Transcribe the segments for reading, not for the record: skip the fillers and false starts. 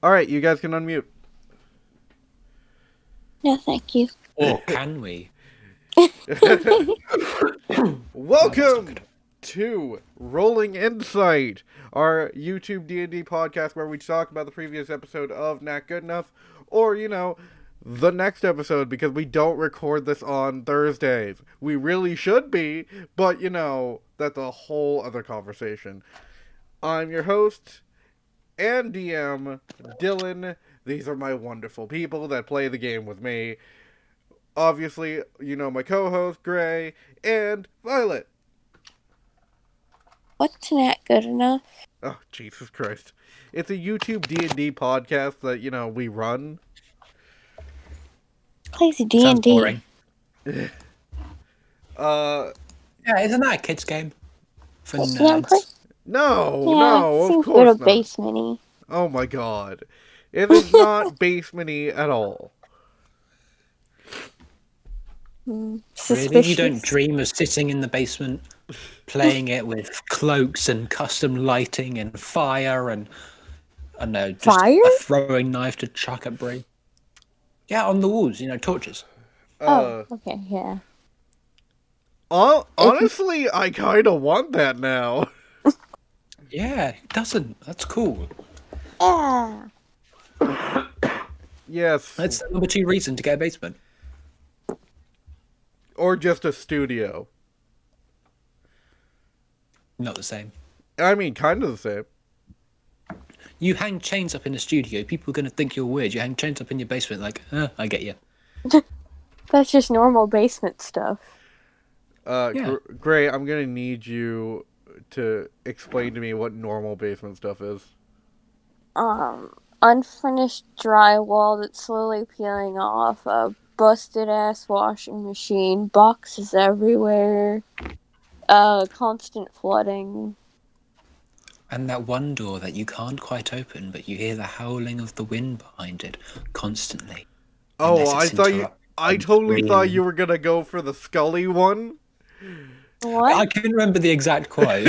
Alright, you guys can unmute. No, thank you. Or can we? Welcome to Rolling Insight, our YouTube D&D podcast where we talk about the previous episode of Not Good Enough, or, the next episode, because we don't record this on Thursdays. We really should be, but, that's a whole other conversation. I'm your host and DM, Dylan. These are my wonderful people that play the game with me. Obviously, my co-host, Gray, and Violet. What's not good enough? Oh, Jesus Christ. It's a YouTube D&D podcast that, we run. Plays Sounds D&D. boring. Uh, Yeah, isn't that a kid's game? For Yeah, nerds. no, seems of a little course not. basement-y. Oh my god. It is not basement-y at all. Suspicious. Really? You don't dream of sitting in the basement, playing it with cloaks and custom lighting and fire and, I don't know, just Fire? a throwing knife to chuck at Brie? Yeah, on the walls, torches. Oh, okay, yeah. Honestly, I kind of want that now. Yeah, it doesn't. That's cool. Yeah. Yes. That's the number 2 reason to get a basement. Or just a studio. Not the same. I mean, kind of the same. You hang chains up in a studio, people are going to think you're weird. You hang chains up in your basement, like, I get you. That's just normal basement stuff. Yeah. Gray, I'm gonna need you to explain to me what normal basement stuff is. Unfinished drywall that's slowly peeling off, a busted-ass washing machine, boxes everywhere, constant flooding. And that one door that you can't quite open, but you hear the howling of the wind behind it constantly. Oh, I totally thought you were gonna go for the Scully one. What? I can remember the exact quote.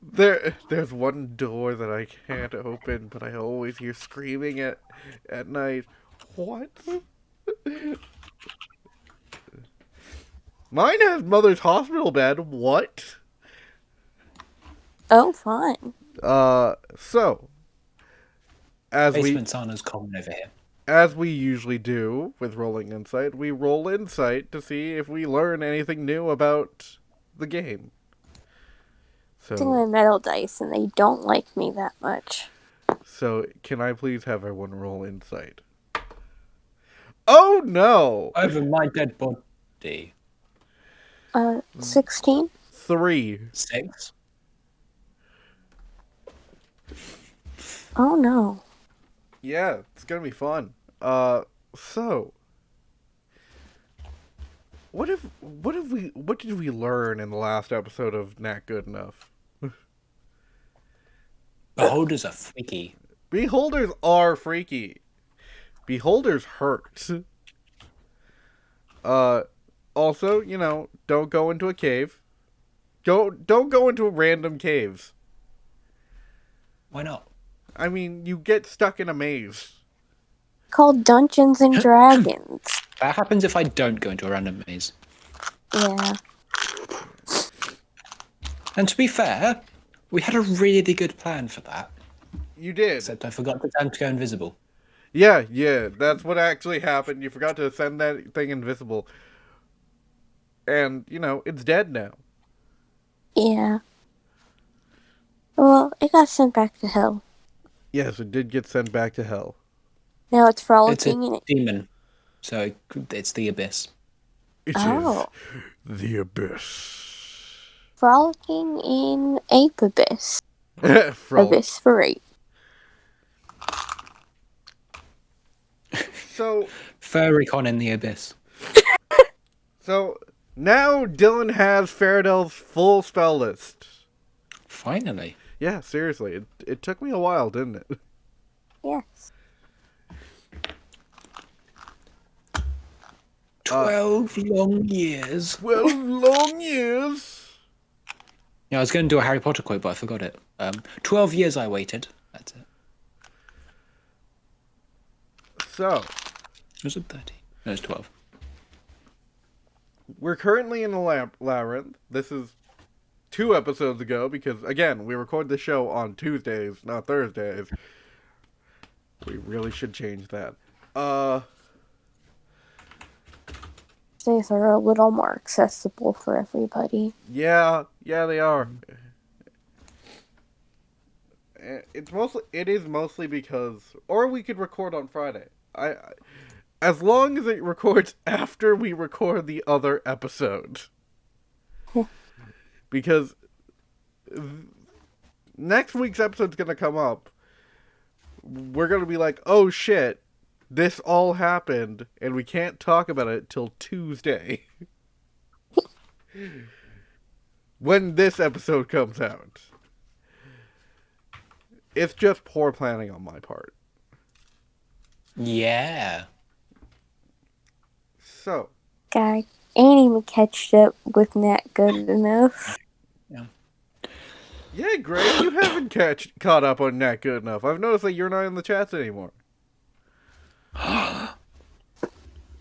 There's one door that I can't open, but I always hear screaming at night. What? Mine has mother's hospital bed. What? Oh, fine. So Basements aren't as common over here. as we usually do with Rolling Insight, we roll Insight to see if we learn anything new about the game. Using my metal dice, and they don't like me that much. So, can I please have everyone roll Insight? Oh no! Over my dead body. 16? 3. 6. Oh no. Yeah, it's gonna be fun. So what did we learn in the last episode of Not Good Enough? Beholders are freaky. Beholders are freaky. Beholders hurt. Also, don't go into a cave. Don't go into random caves. Why not? I mean, you get stuck in a maze. Called Dungeons and Dragons. That happens if I don't go into a random maze. Yeah. And to be fair, we had a really good plan for that. You did. Except I forgot the time to go invisible. Yeah, that's what actually happened. You forgot to send that thing invisible. And, it's dead now. Yeah. Well, it got sent back to hell. Yes, it did get sent back to hell. Now it's It's frolicking a in it. demon, so it's the abyss. It Oh. is the abyss. Frolicking in Ape Abyss. Frolic. Abyss for 8. So, Furrycon in the abyss. now Dylan has Faradel's full spell list. Finally. Yeah, seriously. It took me a while, didn't it? Yes. 12 long years. 12 long years. Yeah, I was going to do a Harry Potter quote, but I forgot it. 12 years I waited. That's it. So, Was it 13? No, it was 12. we're currently in the labyrinth. This is 2 episodes ago because, again, we record the show on Tuesdays, not Thursdays. We really should change that. Days are a little more accessible for everybody. Yeah, they are. It is mostly because, or we could record on Friday. As long as it records after we record the other episode. Because next week's episode's gonna come up. We're gonna be like, oh shit, this all happened, and we can't talk about it till Tuesday. When this episode comes out. It's just poor planning on my part. Yeah. So. Guy, ain't even catched up with Nat good enough. Yeah, Greg, you haven't caught up on Nat good enough. I've noticed that you're not in the chats anymore.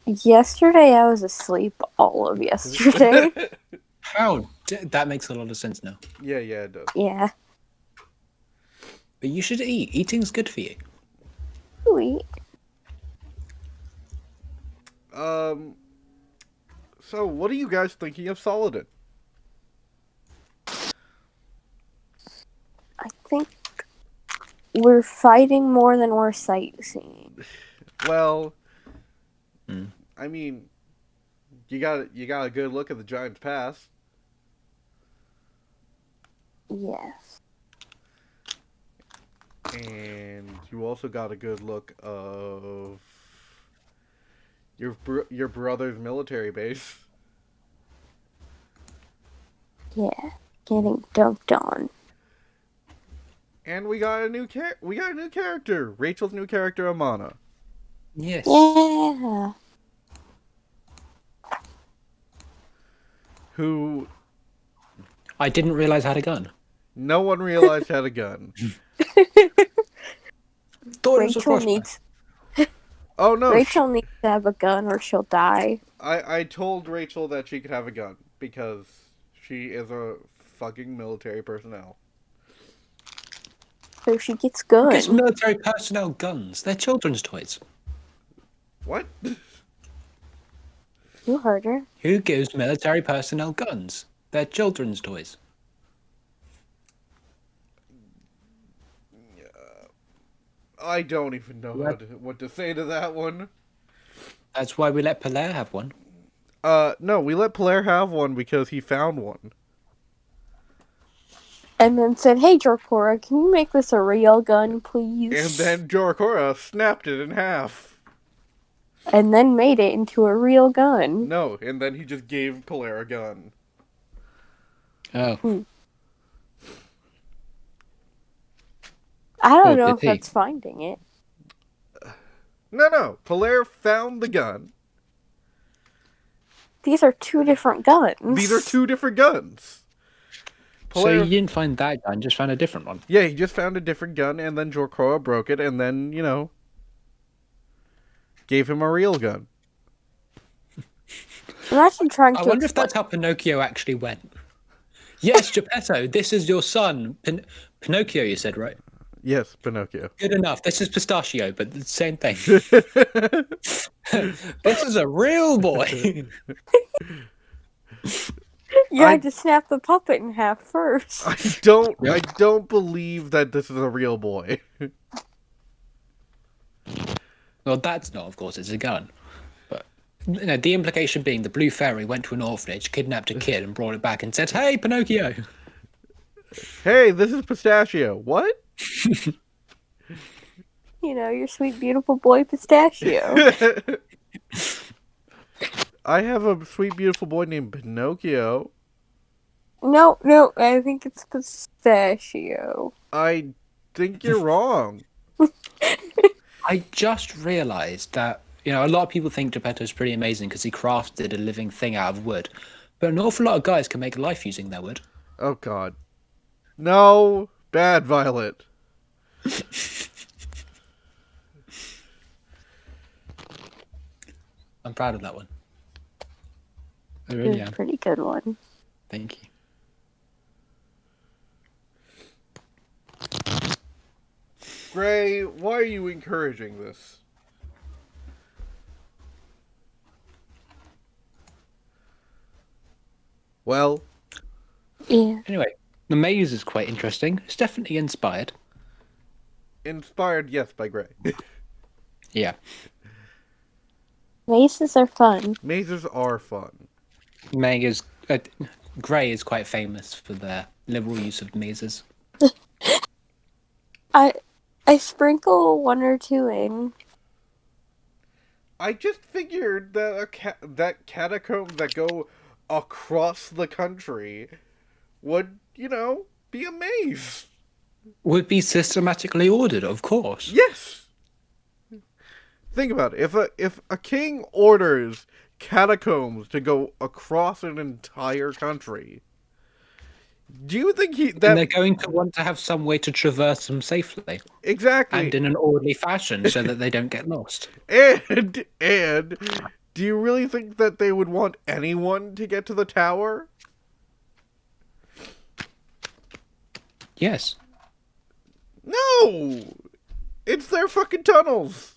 Yesterday I was asleep all of yesterday. That makes a lot of sense now. Yeah, it does. Yeah. But you should eat. Eating's good for you. Sweet. So what are you guys thinking of Soledad? I think we're fighting more than we're sightseeing. Well, I mean, you got a good look at the Giants' Pass. Yes. And you also got a good look of your brother's military base. Yeah. Getting dunked on. And we got a new character. Rachel's new character, Amana. Yes. Yeah. Who I didn't realize had a gun. no one realized had a gun. Thought it was a crossbow. Oh no! Rachel needs to have a gun or she'll die. I told Rachel that she could have a gun because she is a fucking military personnel. So she gets guns. Who gets military personnel guns? They're children's toys. What? You heard her. Who gives military personnel guns? They're children's toys. I don't even know what to say to that one. That's why we let Pelaire have one. No, we let Pelaire have one because he found one. And then said, hey, Jorkora, can you make this a real gun, please? And then Jorkora snapped it in half. And then made it into a real gun. No, and then he just gave Pelaire a gun. Oh. I don't know if that's finding it. No. Pelaire found the gun. These are 2 different guns. These are 2 different guns. Pelaire... So you didn't find that gun, just found a different one? Yeah, he just found a different gun, and then Jorkora broke it, and then, gave him a real gun. Imagine trying to. I wonder if that's how Pinocchio actually went. Yes, Geppetto, this is your son. Pinocchio, you said, right? Yes, Pinocchio. Good enough. This is Pistachio, but the same thing. This is a real boy. You had to snap the puppet in half first. I don't believe that this is a real boy. Well, that's not, of course, it's a gun. But the implication being the Blue Fairy went to an orphanage, kidnapped a kid, and brought it back and said, "Hey, Pinocchio." Hey, this is Pistachio. What? Your sweet, beautiful boy Pistachio. I have a sweet, beautiful boy named Pinocchio. No, I think it's Pistachio. I think you're wrong. I just realised that, a lot of people think Geppetto's pretty amazing because he crafted a living thing out of wood. But an awful lot of guys can make life using their wood. Oh, God. No, Bad, Violet. I'm proud of that one. I It really was am. a pretty good one. Thank you. Gray, why are you encouraging this? Well, Yeah. Anyway, the maze is quite interesting. It's definitely inspired. inspired, yes, by Gray. Yeah. Mazes are fun. Mazes are fun. Meg is Grey is quite famous for their liberal use of mazes. I sprinkle one or two in. I just figured that that catacombs that go across the country would, be a maze. Would be systematically ordered, of course. Yes. Think about it. If a king orders catacombs to go across an entire country, do you think And they're going to want to have some way to traverse them safely exactly and in an orderly fashion so that they don't get lost. and do you really think that they would want anyone to get to the tower? Yes. No! It's their fucking tunnels.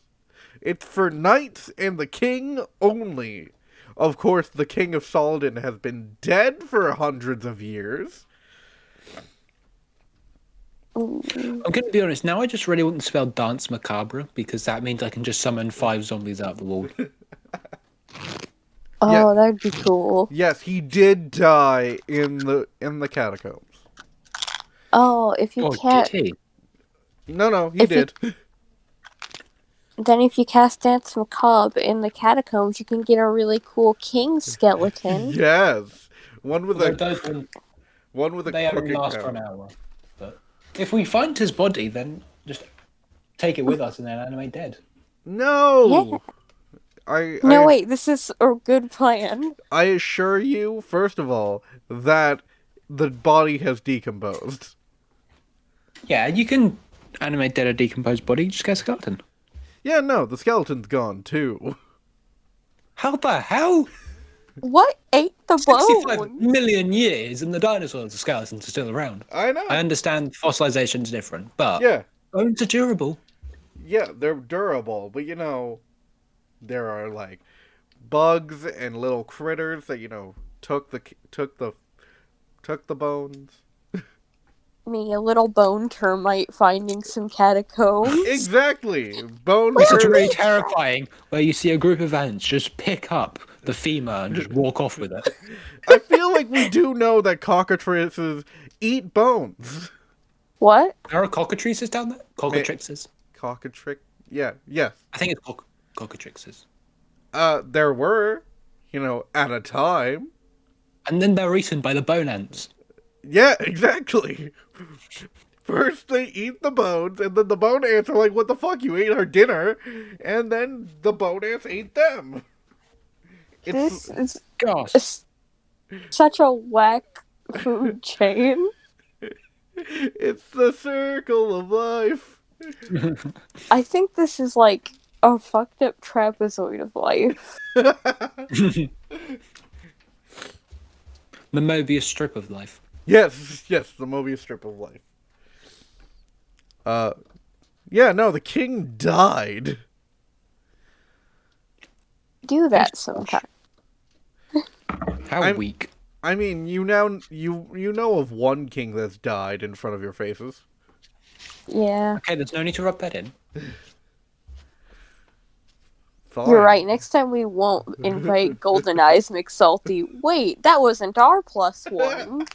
It's for knights and the king only. Of course, the king of Saladin has been dead for hundreds of years. I'm going to be honest, now I just really want to spell Dance Macabre because that means I can just summon 5 zombies out of the wall. Oh, Yeah. that'd be cool. Yes, he did die in the catacombs. Oh, if you Oh, can't, did he? No, he If he- did. then if you cast Dance Macabre in the catacombs, you can get a really cool king skeleton. Yes. One with Although a those ones, one with a they only crooked last for crown. an hour. But if we find his body, then just take it with us and then animate dead. No. No, wait, this is a good plan. I assure you, first of all, that the body has decomposed. Yeah, you can animate dead or decomposed body, just get a skeleton. Yeah, no, the skeleton's gone too. How the hell? What ate the 65 bone? million years and the dinosaurs, the skeletons are still around. I know. I understand fossilization's different, but Yeah, bones are durable. yeah, they're durable, but there are like bugs and little critters that took the bones. Me, a little bone termite finding some catacombs. Exactly, bone. This is tur- really terrifying, where you see a group of ants just pick up the femur and just walk off with it. I feel like we do know that cockatrices eat bones. What? There are cockatrices down there? Cockatrixes? Cockatrice? Yeah, yes. I think it's cockatrixes. There were, at a time. And then they're eaten by the bone ants. Yeah, exactly. First they eat the bones, and then the bone ants are like, "What the fuck? You ate our dinner," and then the bone ants ate them. This is Gosh. such a whack food chain. It's the circle of life. I think this is like a fucked up trapezoid of life. The Mobius strip of life. Yes, the Mobius strip of life. Yeah, no, the king died. Do that sometime. How I'm- weak. I mean, you know of one king that's died in front of your faces. Yeah. Okay, there's no need to rub that in. Fine. You're right. Next time we won't invite Golden Eyes McSalty. Wait, that wasn't our +1.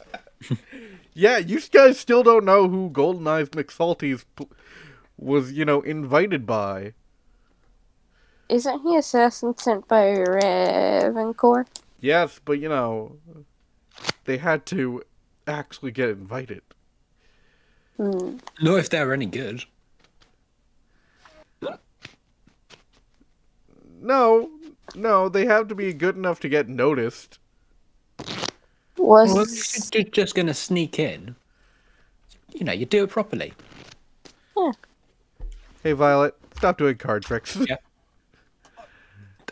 Yeah, you guys still don't know who Golden Eyes McSalty's was, invited by. Isn't he assassin sent by Ravencor? Yes, but they had to actually get invited. Hmm. Not if they're any good. No, they have to be good enough to get noticed. Was Well, if you're just gonna sneak in, you do it properly. Yeah. Hey, Violet, stop doing card tricks. Yeah.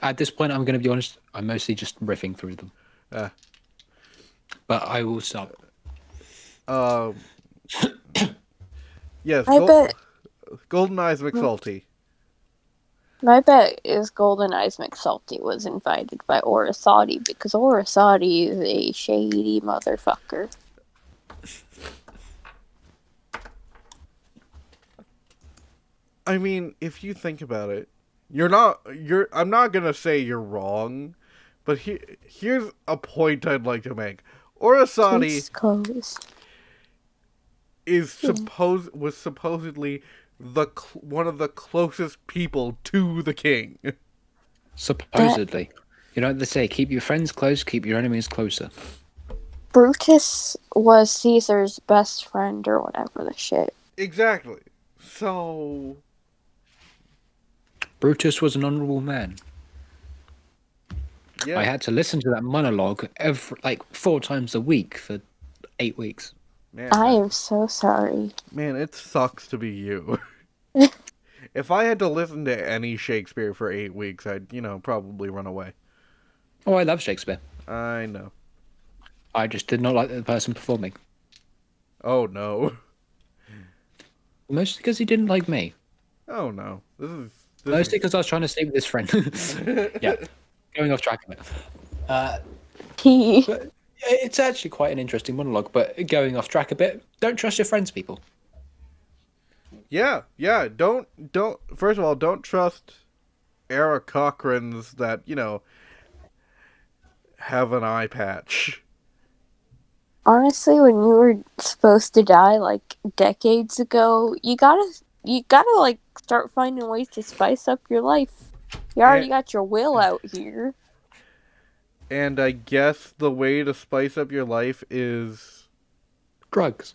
At this point, I'm going to be honest. I'm mostly just riffing through them, Uh, but I will stop. um, yes, I bet. Golden Eyes McSalty. My bet is Golden Eyes McSalty was invited by Orasati because Orasati is a shady motherfucker. I mean, if you think about it, I'm not gonna say you're wrong, but here's a point I'd like to make. Orasati Case closed. was supposedly one of the closest people to the king. Supposedly, you know what they say: keep your friends close, keep your enemies closer. Brutus was Caesar's best friend or whatever the shit. Exactly. So Brutus was an honourable man. yeah, I had to listen to that monologue like 4 times a week for 8 weeks. man, I am so sorry. man, it sucks to be you. If I had to listen to any Shakespeare for 8 weeks, I'd, probably run away. Oh, I love Shakespeare. I know. I just did not like the person performing. Oh no. Mostly because he didn't like me. Oh no. Mostly because I was trying to sleep with his friend. Yeah, going off track a bit. But it's actually quite an interesting monologue, but going off track a bit, don't trust your friends, people. Yeah. Don't. First of all, don't trust Eric Cochran's that have an eye patch. Honestly, when you were supposed to die like decades ago, you gotta like start finding ways to spice up your life. You already got your will out here. And I guess the way to spice up your life is Drugs.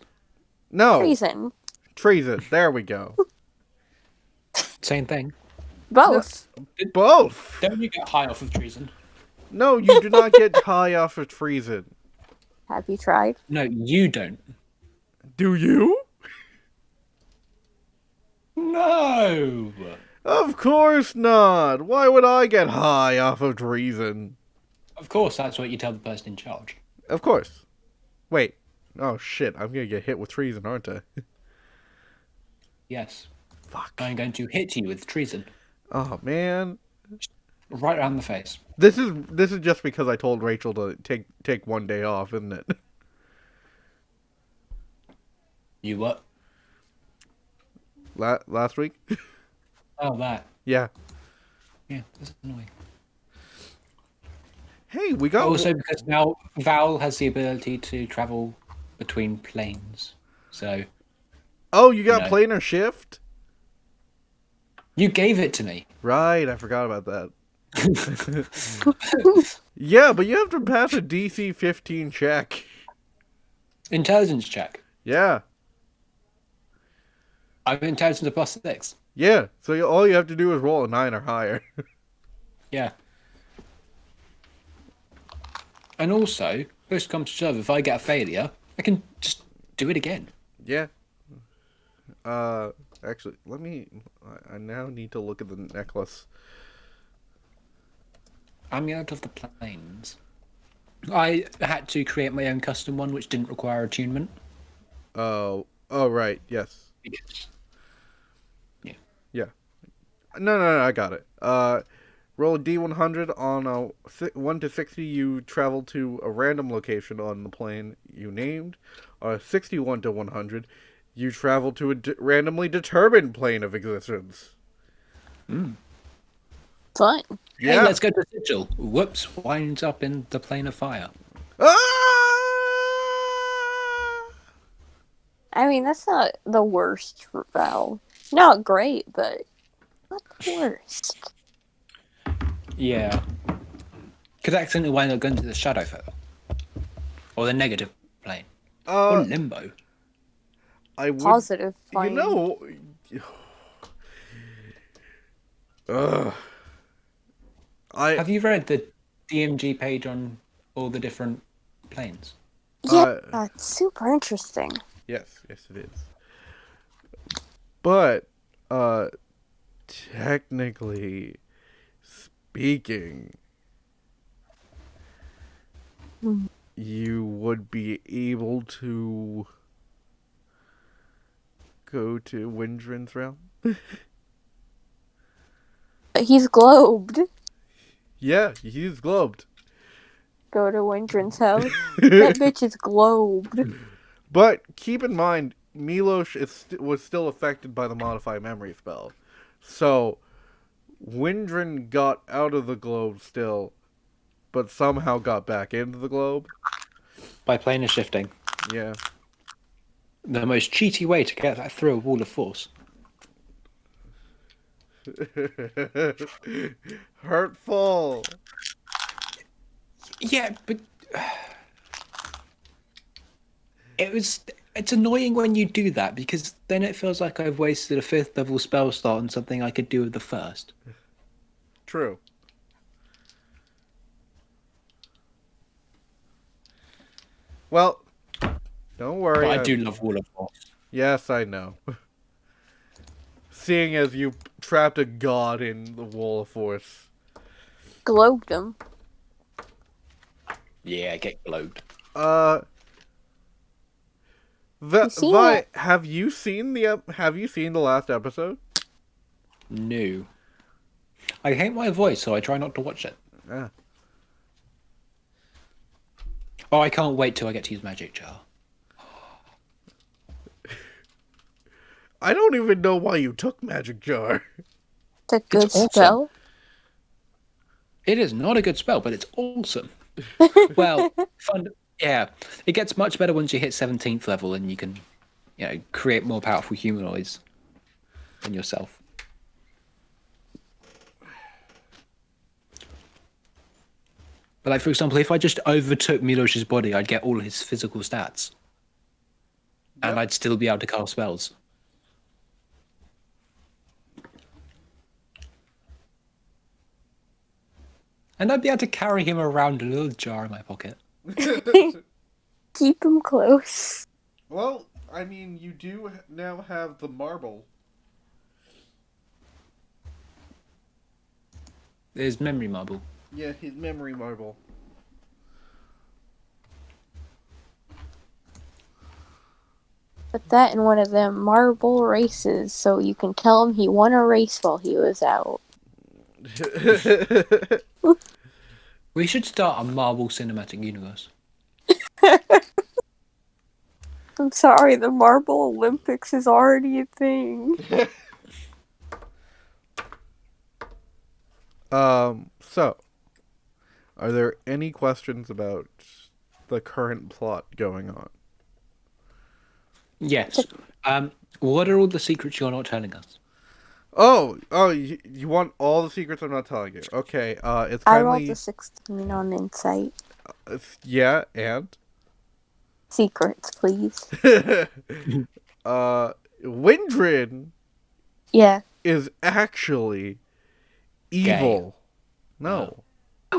no Treason. treason. There we go. Same thing. Both. Both. Don't you get high off of treason? No, you do not get high off of treason. Have you tried? No, you don't. Do you? No. Of course not. Why would I get high off of treason? Of course, that's what you tell the person in charge. Of course. Wait. Oh shit, I'm gonna get hit with treason, aren't I? Yes. Fuck. I'm going to hit you with treason. Oh man. Right around the face. This is just because I told Rachel to take one day off, isn't it? You what? Last week? Oh, that. Yeah. Yeah, that's annoying. Hey, we got Also, because now Val has the ability to travel between planes. So, Oh, you got No. planar shift? you gave it to me. Right, I forgot about that. Yeah, but you have to pass a DC 15 check. Intelligence check. Yeah. I'm intelligence of +6. Yeah, so all you have to do is roll a 9 or higher. Yeah. And also, push comes to shove, if I get a failure, I can just do it again. Yeah. Actually, I now need to look at the necklace. Amulet of the Plains. I had to create my own custom one, which didn't require attunement. Oh, right, yes. Because, yeah. Yeah. No, I got it. Roll a D100 on a 1 to 60. You travel to a random location on the plane you named. On a 61 to 100, you travel to a randomly determined plane of existence. Fun. Yeah. Hey, let's go to Sigil. Whoops, winds up in the plane of fire. Ah! I mean, that's not the worst for Val. Not great, but not the worst. Yeah. Could accidentally wind up going to the shadow further. Or the negative plane. Or limbo. I would. Positive You plane. know. Have you read the DMG page on all the different planes? Yeah, it's super interesting. Yes, yes, it is. But, technically speaking, Mm. you would be able to go to Windrin's realm. But he's globed. Yeah, he's globed. Go to Windrin's house. That bitch is globed. But keep in mind, Milosh was still affected by the Modify Memory spell. So, Windrin got out of the globe still, but somehow got back into the globe. By planar shifting. Yeah. The most cheaty way to get that through a wall of force. Hurtful. Yeah, but it's annoying when you do that because then it feels like I've wasted a 5th level spell slot on something I could do with the 1st. True. Well, don't worry. But I do love Wall of Force. Yes, I know. Seeing as you trapped a god in the wall of force. Globed him. Yeah, get globed. Have you seen the last episode? No. I hate my voice, so I try not to watch it. Yeah. Oh, I can't wait till I get to use Magic Jar. I don't even know why you took Magic Jar. It's a good awesome. spell. It is not a good spell, but it's awesome. Well, yeah, it gets much better once you hit 17th level and you can, create more powerful humanoids than yourself. But like, for example, if I just overtook Milosh's body, I'd get all his physical stats. And Yep. I'd still be able to cast spells. And I'd be able to carry him around a little jar in my pocket. Keep him close. Well, I mean, you do now have the marble. There's Memory Marble. Yeah, his memory marble. Put that in one of them marble races so you can tell him he won a race while he was out. We should start a Marvel Cinematic Universe. I'm sorry, the Marble Olympics is already a thing. So, are there any questions about the current plot going on? Yes. What are all the secrets you're not telling us? Oh, you want all the secrets I'm not telling you? Okay, it's I rolled kindly... a 16 on insight. Yeah, and? Secrets, please. Windrin Yeah. is actually evil. No.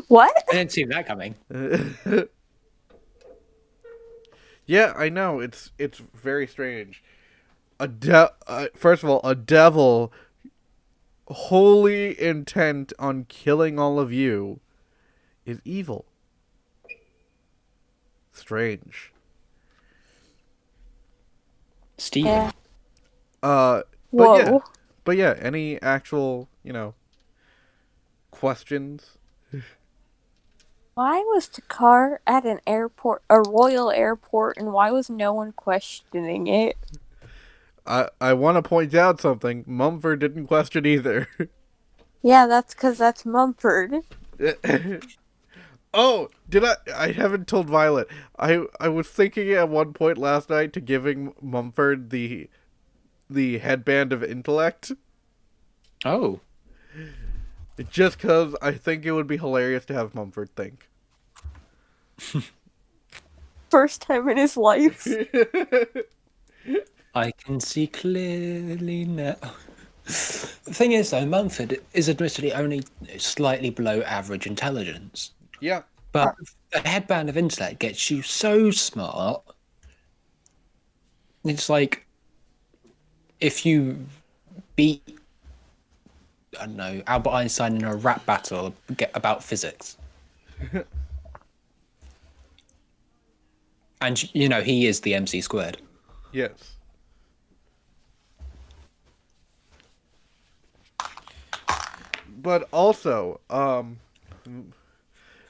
What? I didn't see that coming. Yeah, I know. It's very strange. First of all, a devil wholly intent on killing all of you is evil. Strange. Steven. Yeah. But Whoa. yeah, any actual, questions? Why was Takar at an airport, a royal airport, and why was no one questioning it? I want to point out something. Mumford didn't question either. Yeah, that's because that's Mumford. Oh, did I haven't told Violet. I was thinking at one point last night to giving Mumford the headband of intellect. Oh. Just because I think it would be hilarious to have Mumford think. First time in his life. I can see clearly now. The thing is, though, Mumford is admittedly only slightly below average intelligence. Yeah. But the headband of intellect gets you so smart. It's like if you beat, I don't know, Albert Einstein in a rap battle about physics. And, he is the MC squared. Yes. But also,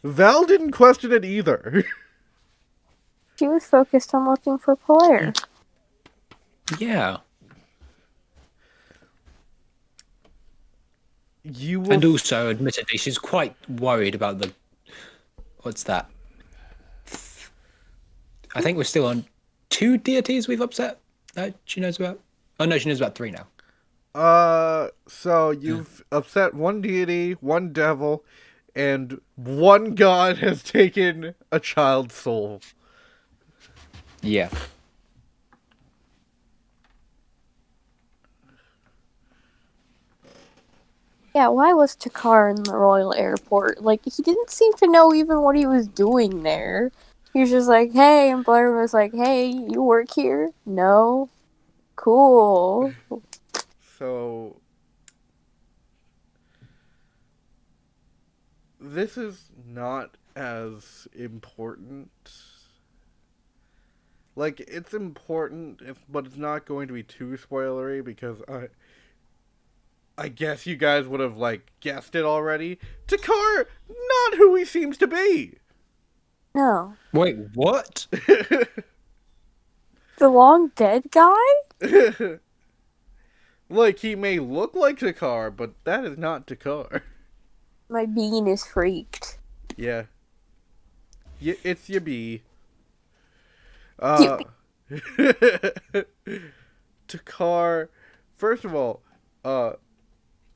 Val didn't question it either. She was focused on looking for Polaire. Yeah. You will. And also, admittedly, she's quite worried about what's that? I think we're still on 2 deities we've upset that she knows about. Oh no, she knows about 3 now. So you've upset one deity, one devil, and one god has taken a child's soul. Yeah. Yeah, why was Takar in the Royal Airport? Like, he didn't seem to know even what he was doing there. He was just like, hey, and Blair was like, hey, you work here? No. Cool. So this is not as important. Like, it's important, but it's not going to be too spoilery because I guess you guys would have like guessed it already. Takar, not who he seems to be. No. Wait, what? The long dead guy? Like, he may look like Takar, but that is not Takar. My bean is freaked. Yeah. It's your bee. Takar, first of all,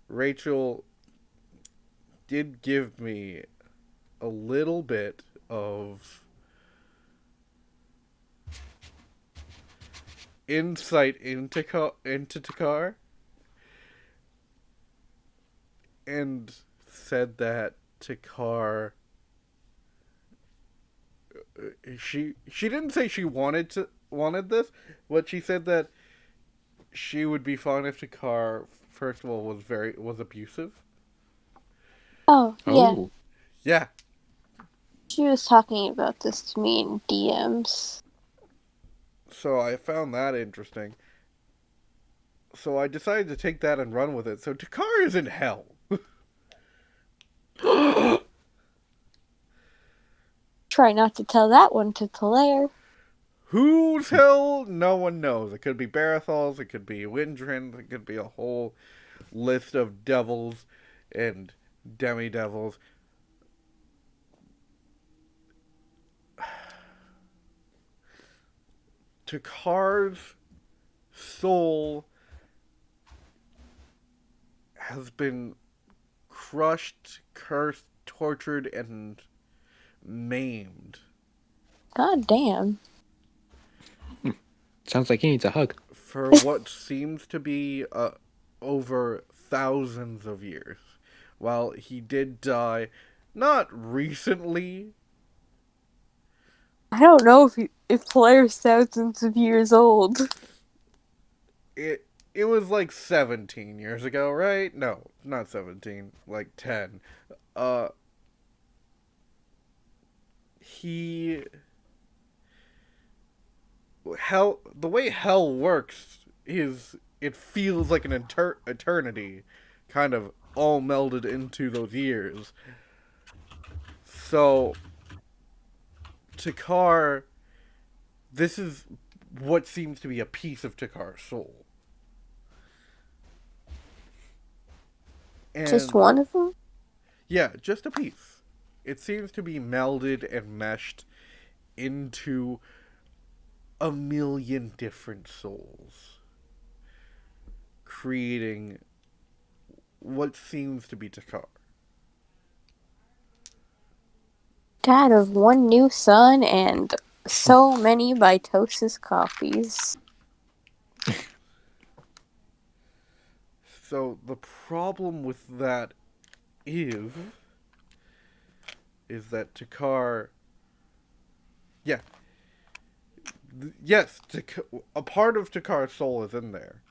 Rachel did give me a little bit of insight into Takar, and said that Takar, she didn't say she wanted this, but she said that she would be fine if Takar, first of all, was abusive. Oh, yeah. Oh. Yeah. She was talking about this to me in DMs. So I found that interesting. So I decided to take that and run with it. So Takar is in hell. Try not to tell that one to Polaire. Whose hell? No one knows. It could be Barathals, it could be Windrins, it could be a whole list of devils and demi-devils. Takar's soul has been crushed, cursed, tortured, and maimed. God damn. Sounds like he needs a hug. For what seems to be over thousands of years. While he did die, not recently. I don't know if Polaire's thousands of years old. It was like 17 years ago, right? No, not 17, like 10. Uh he the way hell works is it feels like an eternity, kind of all melded into those years. So Takar, this is what seems to be a piece of Takar's soul. And Just one of them? yeah, just a piece. It seems to be melded and meshed into a million different souls, creating what seems to be Takar. Dad of one new son and so many mitosis copies. So the problem with that is that Takar, yeah, Yes, a part of Takar's soul is in there.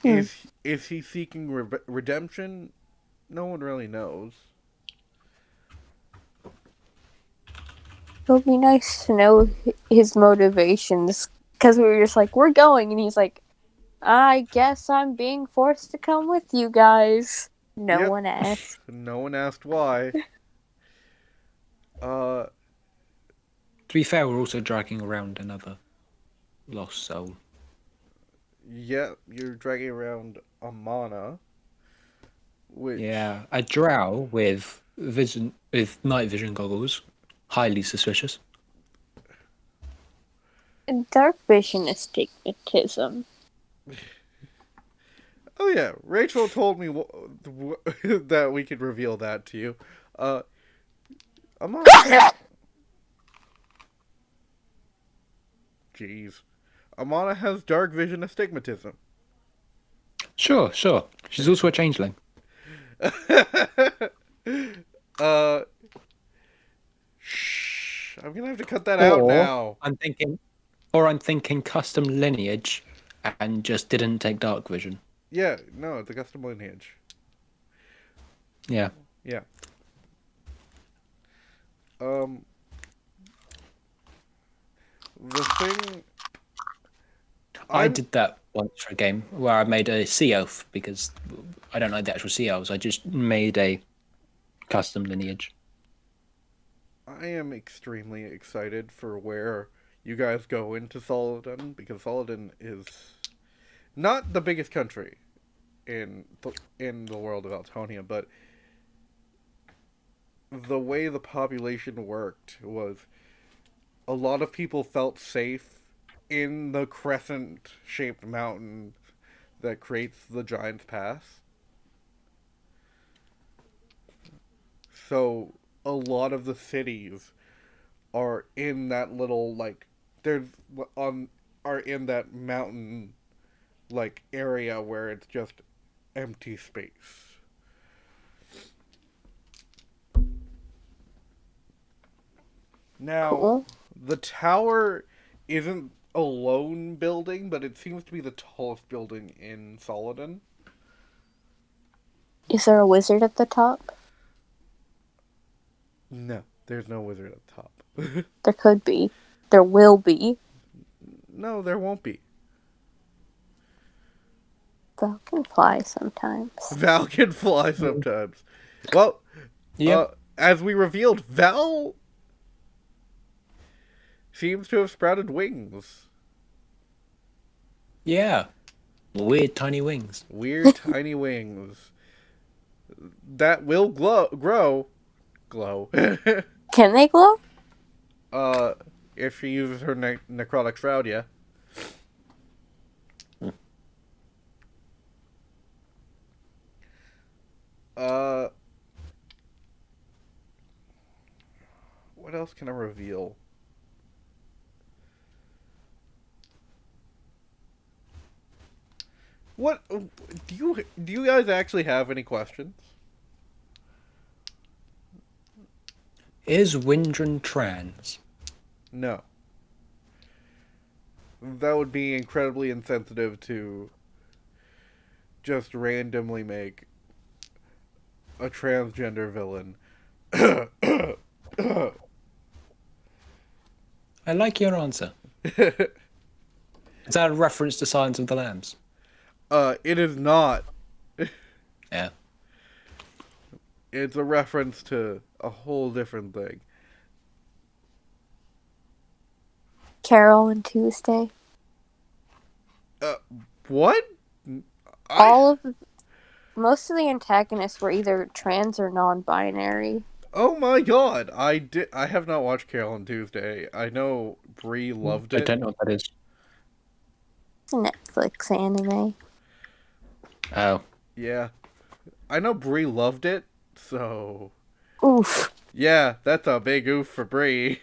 Hmm. Is he seeking redemption? No one really knows. It would be nice to know his motivations, because we were just like, we're going, and he's like, I guess I'm being forced to come with you guys. No Yep. one asked. No one asked why. Uh, To be fair, we're also dragging around another lost soul. yeah, you're dragging around Amana, which Yeah, a drow with night vision goggles, highly suspicious. Dark vision astigmatism. oh yeah, Rachel told me that we could reveal that to you. Amana, jeez, Amana has dark vision astigmatism. Sure. She's also a changeling. uh, shh, I'm gonna have to cut that out Or now. I'm thinking custom lineage, and just didn't take dark vision. Yeah, no, it's a custom lineage. Yeah. Yeah. Um, the thing I I'm did that once for a game where I made a sea elf because I don't like the actual sea elves. I just made a custom lineage. I am extremely excited for where you guys go into Soladin because Soladin is not the biggest country in the world of Altonia, but the way the population worked was a lot of people felt safe in the crescent-shaped mountain that creates the Giant's Pass. So a lot of the cities are in that little like there's on are in that mountain like area where it's just empty space. Now, Cool. the tower isn't a lone building, but it seems to be the tallest building in Soladin. Is there a wizard at the top? No, there's no wizard at the top. There could be. There will be. No, there won't be. Val can fly sometimes. Val can fly sometimes. Well, Yeah. as we revealed, Val seems to have sprouted wings. Yeah. Weird tiny wings. Weird tiny wings that will grow. Can they glow? If she uses her necrotic shroud, yeah. Uh, what else can I reveal? What do you guys actually have any questions? Is Windran trans? No. That would be incredibly insensitive to just randomly make a transgender villain. I like your answer. Is that a reference to Silence of the Lambs? It is not. Yeah. It's a reference to a whole different thing. Carol and Tuesday. What? Most of the antagonists were either trans or non-binary. Oh my god! I have not watched Carol and Tuesday. I know Bree loved I it. don't know what that is. It's a Netflix anime. Oh. Yeah, I know Bree loved it. So Oof. yeah, that's a big oof for Bree.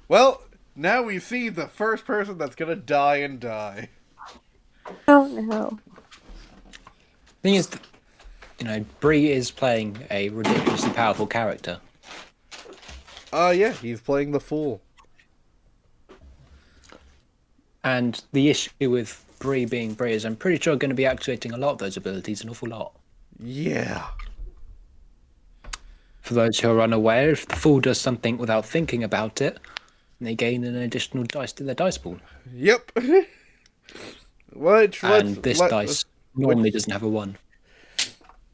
Well, now we see the first person that's gonna die Oh no. Thing is, Bree is playing a ridiculously powerful character. Yeah, he's playing the fool. And the issue with Bree being Bree is I'm pretty sure going to be activating a lot of those abilities an awful lot. Yeah. For those who are unaware, if the fool does something without thinking about it, they gain an additional dice to their dice pool. Yep. And this dice normally doesn't have a 1.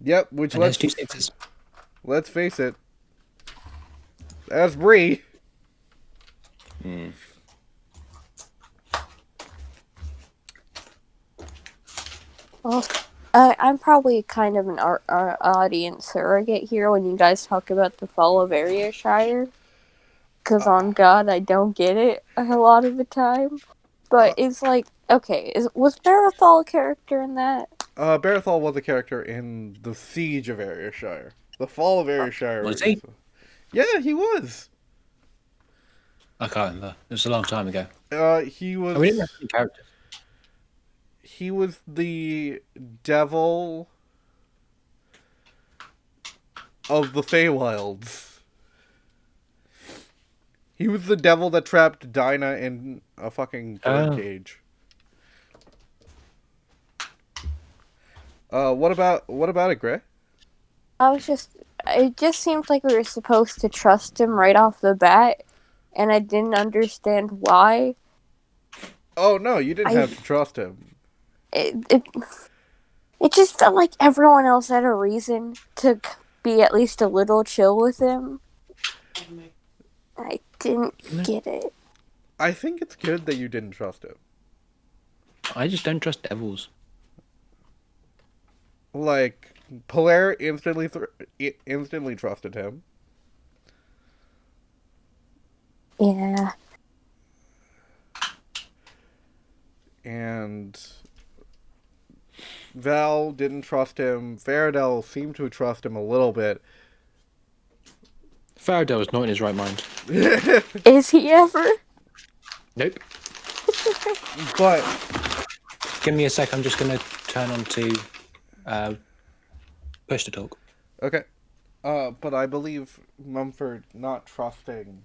Yep, and has 2 6s. Let's face it. That's Bree. Well, I'm probably kind of an audience surrogate here when you guys talk about the fall of Ayrshire. Because on God, I don't get it a lot of the time. But it's like, okay, was Barathol a character in that? Barathol was a character in the Siege of Ayrshire. The Fall of Ayrshire. Was he? Yeah, he was. I can't remember. It was a long time ago. He was. We didn't have any characters. He was the devil of the Feywilds. He was the devil that trapped Dinah in a fucking bird cage. What about it, Gray? It just seems like we were supposed to trust him right off the bat, and I didn't understand why. Oh no, you didn't have to trust him. It just felt like everyone else had a reason to be at least a little chill with him. I didn't get it. I think it's good that you didn't trust him. I just don't trust devils. Like, Polaire instantly trusted him. Yeah. And Val didn't trust him. Faradell seemed to trust him a little bit. Faradell is not in his right mind. Is he ever? Nope. But give me a sec. I'm just going to turn on to push to talk. Okay. But I believe Mumford not trusting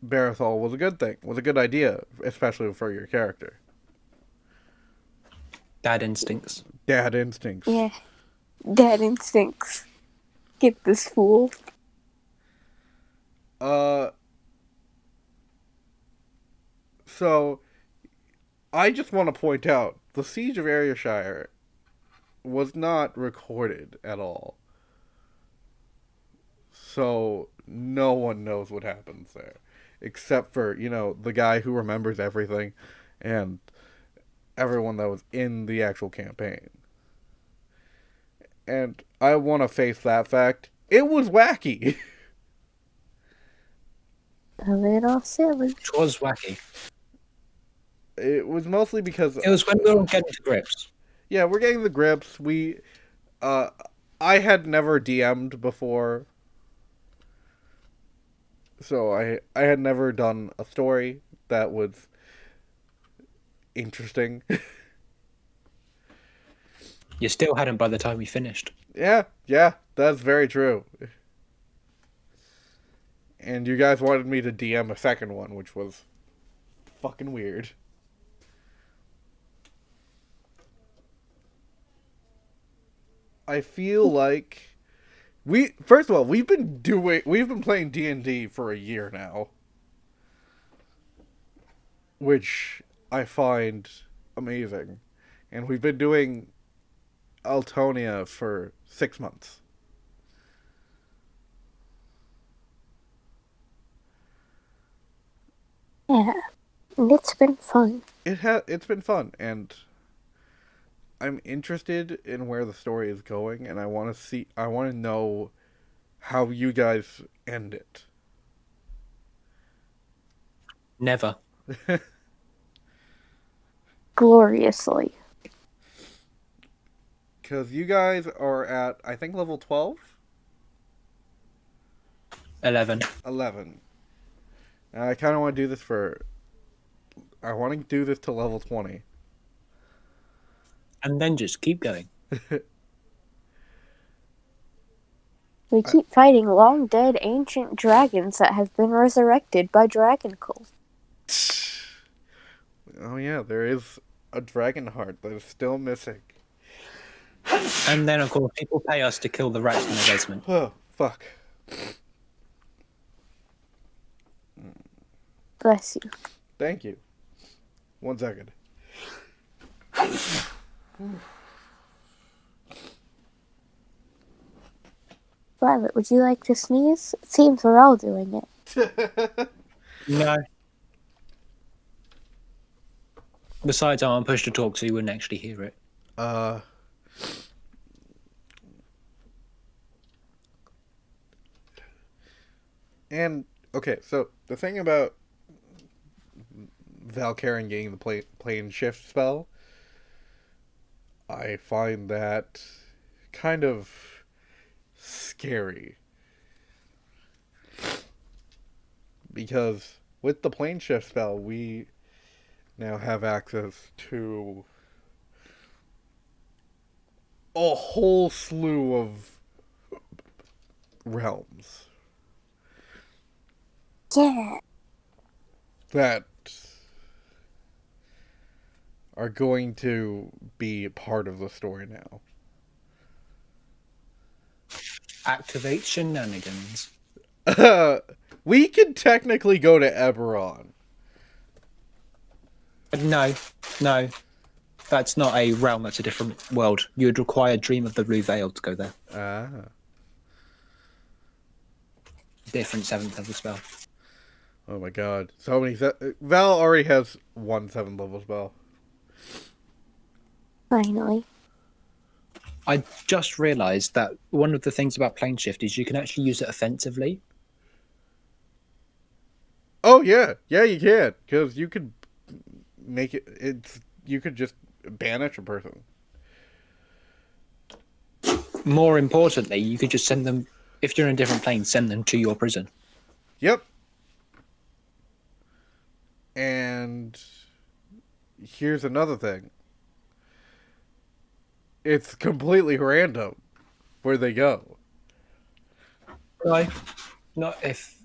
Barathol was a good thing. Was a good idea, especially for your character. Dad instincts. Dad instincts. Yeah. Dad instincts. Get this fool. So, I just want to point out, the Siege of Ayrshire was not recorded at all. So, no one knows what happens there. Except for, the guy who remembers everything and everyone that was in the actual campaign. And I want to face that fact. It was wacky. A little silly. It was wacky. It was mostly because... It was when we were getting to grips. Yeah, we're getting the grips. I had never DM'd before. So I had never done a story that was interesting. You still hadn't by the time we finished. Yeah, that's very true. And you guys wanted me to DM a second one, which was fucking weird. I feel like first of all, we've been playing D&D for a year now, which I find amazing. And we've been doing Altonia for 6 months. Yeah. And it's been fun. It's been fun, and I'm interested in where the story is going, and I want to know how you guys end it. Never. Gloriously. Because you guys are at, I think, level 12? 11. 11. And I kind of want to do this I want to do this to level 20. And then just keep going. We keep fighting long-dead ancient dragons that have been resurrected by dragon cult. Oh yeah, there is a dragon heart that is still missing. And then, of course, people pay us to kill the rats in the basement. Oh, fuck. Bless you. Thank you. 1 second. Violet, would you like to sneeze? It seems we're all doing it. No. Besides, I'm on push to talk, so you wouldn't actually hear it. And, okay, so the thing about Valkyrian getting the plane shift spell, I find that kind of scary. Because with the plane shift spell, we now have access to a whole slew of realms Yeah. that are going to be part of the story now. Activate shenanigans. We can technically go to Eberron. No. That's not a realm, that's a different world. You would require Dream of the Blue Veil to go there. Ah. Different 7th level spell. Oh my god. So many. Val already has 1 7th level spell. Finally. I just realised that one of the things about plane shift is you can actually use it offensively. Oh yeah. Yeah, you can. Because you could make it. You could just banish a person. More importantly, you could just send them, if you're in a different plane, send them to your prison. Yep. And here's another thing. It's completely random where they go. Right. Not if...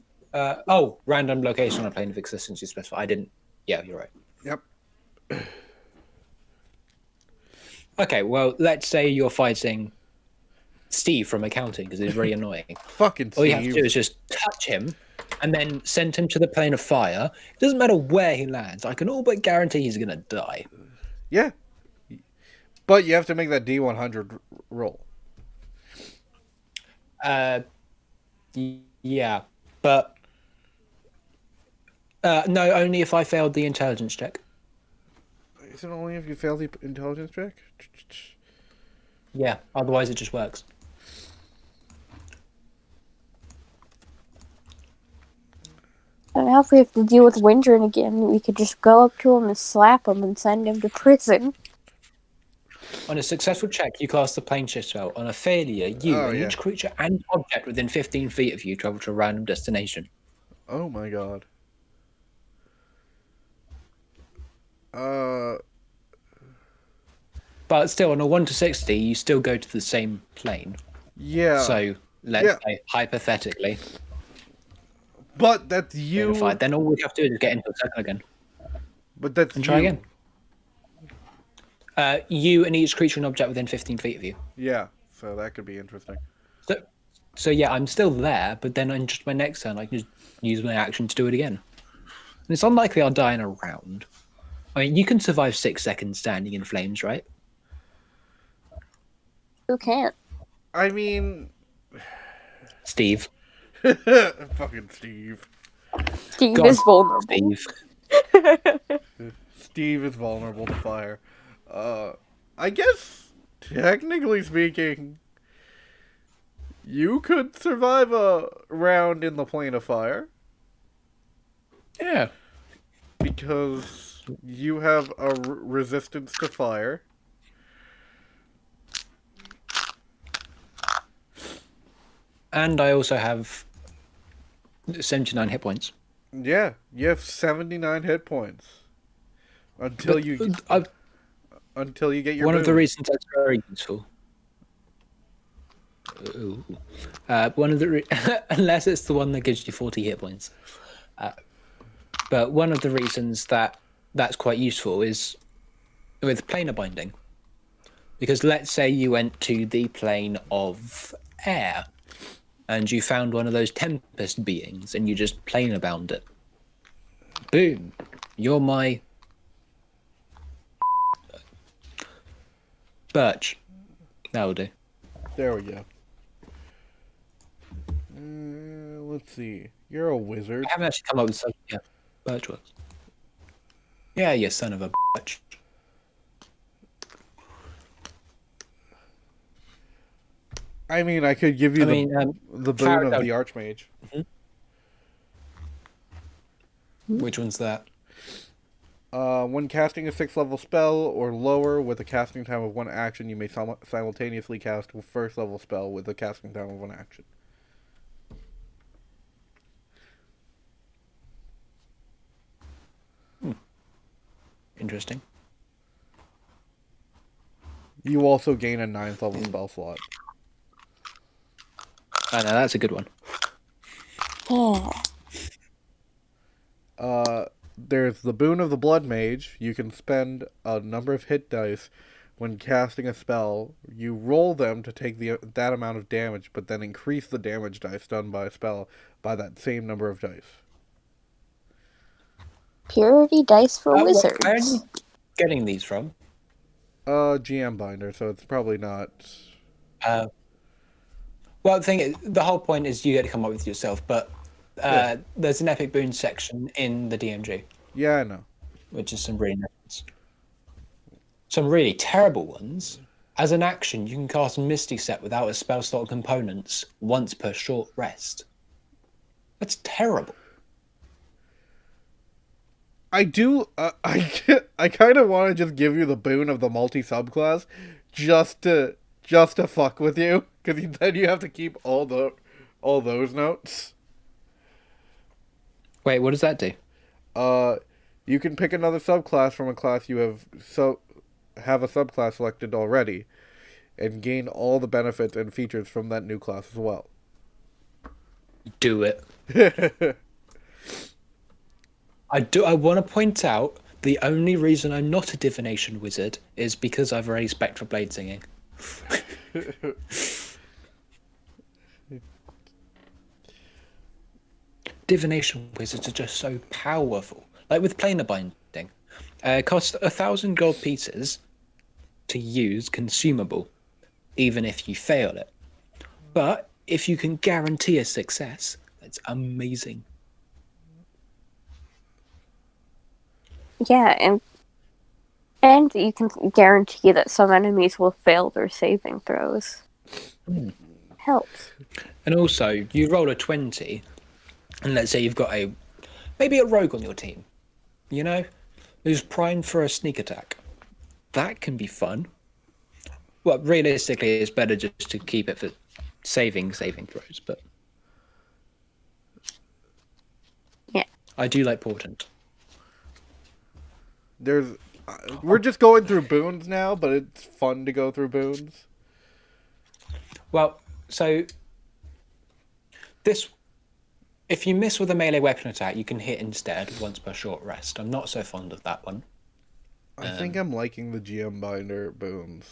random location on a plane of existence you specify. I didn't... Yeah, you're right. Yep. Okay, well, let's say you're fighting Steve from accounting because he's really annoying. Fucking Steve. All you have to do is just touch him and then send him to the plane of fire. It doesn't matter where he lands. I can all but guarantee he's going to die. Yeah. But you have to make that D100 roll. Yeah, but... no, only if I failed the intelligence check. Is it only if you fail the intelligence check? Yeah, otherwise it just works. And now if we have to deal with Windrin again, we could just go up to him and slap him and send him to prison. On a successful check, you cast the plane shift spell. On a failure, you and each creature and object within 15 feet of you travel to a random destination. Oh my god. But still, on a 1 to 60, you still go to the same plane. Yeah. So, let's say, hypothetically, but that's you. Unified. Then all we have to do is get into a second again. But that's and try you. Again. You and each creature and object within 15 feet of you. Yeah, so that could be interesting. So yeah, I'm still there, but then on just my next turn, I can just use my action to do it again. And it's unlikely I'll die in a round. I mean, you can survive 6 seconds standing in flames, right? Who can't? I mean... Steve. Fucking Steve. Steve is vulnerable. Steve. Steve is vulnerable to fire. I guess, technically speaking, you could survive a round in the plane of fire. Yeah. Because you have a resistance to fire. And I also have 79 hit points. Yeah, you have 79 hit points. Until you... until you get your One of the boon. reasons that's very useful. Ooh. One of the unless it's the one that gives you 40 hit points. But one of the reasons that that's quite useful is with planar binding. Because let's say you went to the plane of air and you found one of those tempest beings and you just planar bound it. Boom. You're my birch. That'll do. There we go. Let's see. You're a wizard. I haven't actually come up with something yet. Birch works. Yeah, you son of a bitch. I mean, I could give you the boon of the Archmage. Which one's that? When casting a 6th level spell or lower with a casting time of 1 action, you may simultaneously cast a 1st level spell with a casting time of 1 action. Interesting. You also gain a 9th level spell slot. Oh, no, that's a good one. There's the boon of the Blood Mage. You can spend a number of hit dice when casting a spell. You roll them to take that amount of damage, but then increase the damage dice done by a spell by that same number of dice. Purity dice for wizards. Where are you getting these from? GM binder, so it's probably not. Well, the whole point is you get to come up with yourself, but there's an epic boon section in the DMG. Yeah, I know. Which is some really nice ones. Some really terrible ones. As an action, you can cast Misty Step without a spell slot or components once per short rest. That's terrible. I do. I kind of want to just give you the boon of the multi subclass, just to fuck with you, because then you have to keep all those notes. Wait, what does that do? You can pick another subclass from a class you have a subclass selected already, and gain all the benefits and features from that new class as well. Do it. I want to point out the only reason I'm not a divination wizard is because I've already spec for blade singing. Divination wizards are just so powerful. Like with planar binding, cost 1,000 gold pieces to use consumable, even if you fail it. But if you can guarantee a success, that's amazing. Yeah, and you can guarantee that some enemies will fail their saving throws. Helps. And also, you roll a 20, and let's say you've got maybe a rogue on your team, you know, who's primed for a sneak attack. That can be fun. Well, realistically, it's better just to keep it for saving throws, but yeah, I do like Portent. We're just going through boons now, but it's fun to go through boons. Well, so if you miss with a melee weapon attack, you can hit instead once per short rest. I'm not so fond of that one. I think I'm liking the GM binder boons.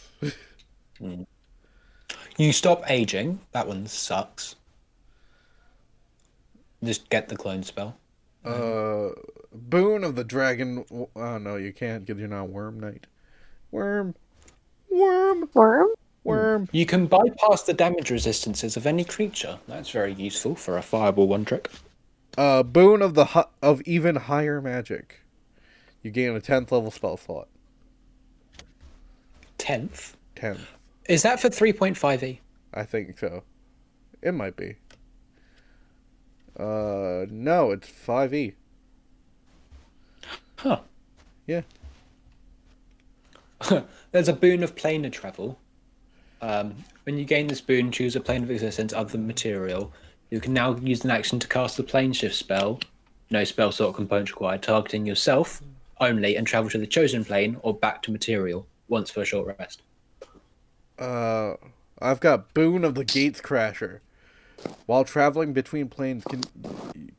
You stop aging. That one sucks. Just get the clone spell. Boon of the dragon. Oh no, you can't because you're not Worm Knight. Worm. You can bypass the damage resistances of any creature. That's very useful for a fireball one trick. Boon of even higher magic. You gain a 10th level spell slot. 10th? 10th. Is that for 3.5e? I think so. It might be. No, it's 5e. Huh. Yeah. There's a boon of planar travel. When you gain this boon, choose a plane of existence other than material. You can now use an action to cast the plane shift spell. No spell slot component required, targeting yourself only and travel to the chosen plane or back to material. once for a short rest. I've got Boon of the Gates Crasher. While traveling between planes,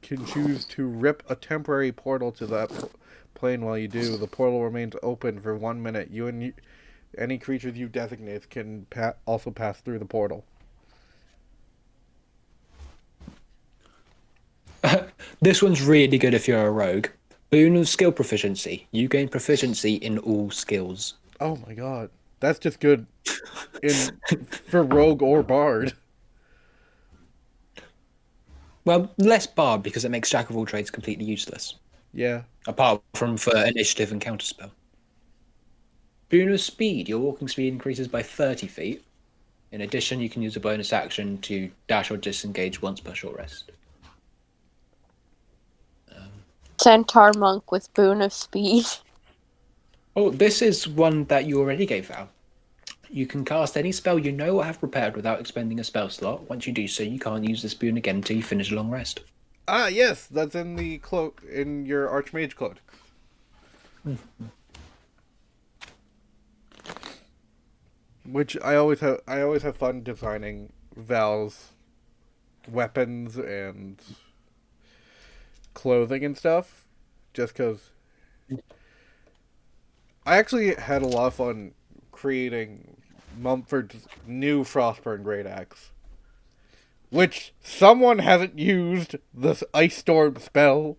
can choose to rip a temporary portal to that plane. While you do, the portal remains open for 1 minute. Any creatures you designate can also pass through the portal. This one's really good if you're a rogue. Boon of skill proficiency. You gain proficiency in all skills. Oh my god, that's just good for rogue or bard. Well, less bard because it makes jack of all trades completely useless. Yeah. Apart from for initiative and counterspell. Boon of speed. Your walking speed increases by 30 feet. In addition, you can use a bonus action to dash or disengage once per short rest. Centaur monk with boon of speed. Oh, this is one that you already gave out. You can cast any spell you know or have prepared without expending a spell slot. Once you do so, you can't use this boon again until you finish a long rest. Ah, yes, that's in the cloak, in your Archmage cloak. Which I always have fun designing Val's weapons and clothing and stuff, just because I actually had a lot of fun creating Mumford's new Frostburn Great Axe, which someone hasn't used this Ice Storm spell.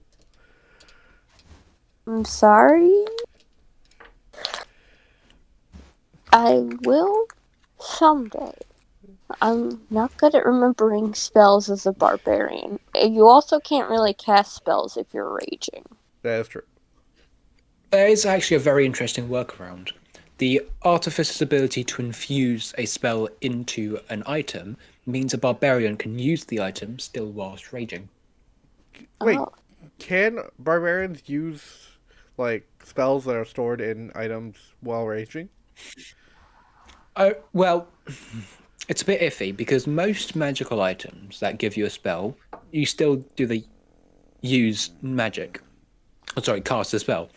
I'm sorry. I will someday. I'm not good at remembering spells as a barbarian. You also can't really cast spells if you're raging. That is true. There is actually a very interesting workaround. The Artificer's ability to infuse a spell into an item means a barbarian can use the item still whilst raging. Wait, Oh. can barbarians use like spells that are stored in items while raging? Well, it's a bit iffy because most magical items that give you a spell, you still do the use magic. Oh, sorry, cast a spell.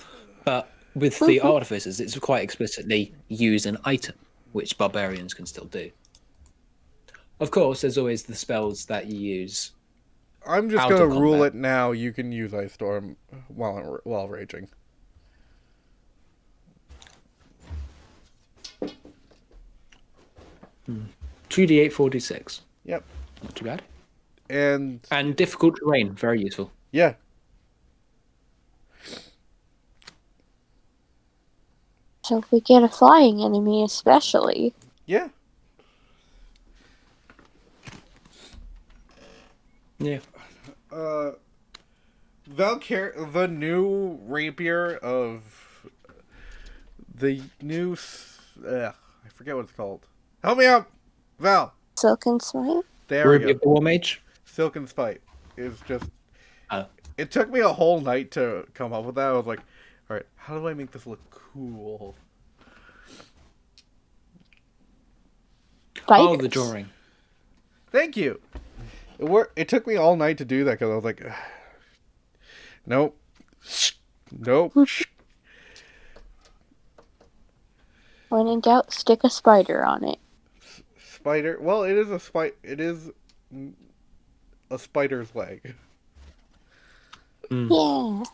But with the artificers, it's quite explicitly use an item, which barbarians can still do. Of course, there's always the spells that you use. I'm just gonna rule it now. You can use Ice Storm while raging. Hmm. 2d8, 4d6. Yep. Not too bad. And difficult terrain, very useful. Yeah. So if we get a flying enemy, especially. Yeah. Yeah. The new rapier of the new I forget what it's called. Help me out, Val. Silken Smite? There we go. War Mage? Silken Spite is just... Oh. It took me a whole night to come up with that. I was like, alright, how do I make this look cool? Spiders. Oh, the drawing. Thank you. It took me all night to do that because I was like, nope. Nope. When in doubt, stick a spider on it. Spider. Well, it is a spider. It is a spider's leg. Yeah. Oh,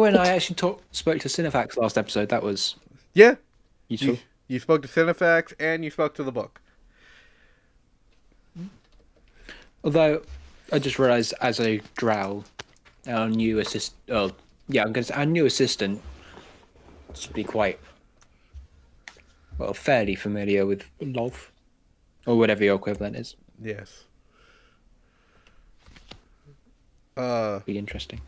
and I actually spoke to Cinefax last episode. That was useful. You spoke to Cinefax and you spoke to the book. Although I just realised, as a drow, our new assistant. Oh, yeah, I'm going to say our new assistant should be quite fairly familiar with Lolth, or whatever your equivalent is. Yes. Be interesting.